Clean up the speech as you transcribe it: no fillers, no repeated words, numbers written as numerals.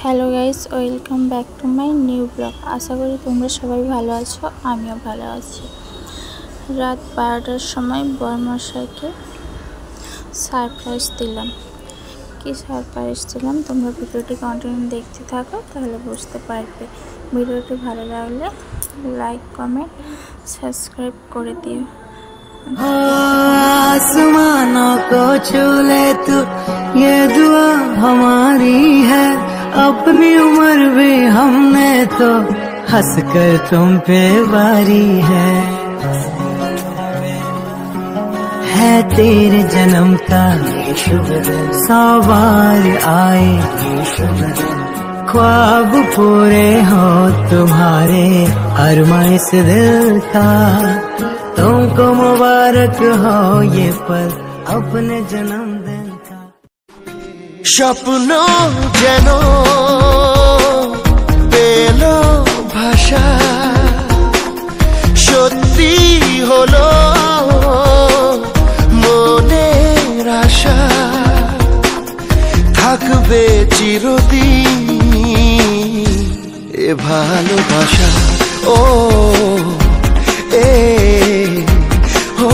Hello guys, welcome back to my new blog. আশা করি তোমরা সবাই ভালো আছো, আমিও ভালো আছি। রাত 12টার সময় বরমশাইকে সারপ্রাইজ দিলাম। কি সারপ্রাইজ দিলাম তোমরা ভিডিওটি কন্টিনিউ দেখতে থাকো, তাহলে বুঝতে পারবে। ভিডিওটি ভালো লাগলে লাইক, কমেন্ট, সাবস্ক্রাইব করে দিও। आसमानों को छू ले तू, ये दुआ हमारी है। अपनी उम्र भी हमने तो हंस कर तुम पे वारी है तेरे जन्म का सौ बार आए, ख्वाब पूरे हो तुम्हारे, अरमां इस दिल का। तुमको मुबारक हो ये पल अपने जन्मदिन का। স্বপ্ন যেন পেলো ভাষা, সত্যি হলো মনের আশা, থাকবে চিরদিন এ ভালোবাসা। ও এ ও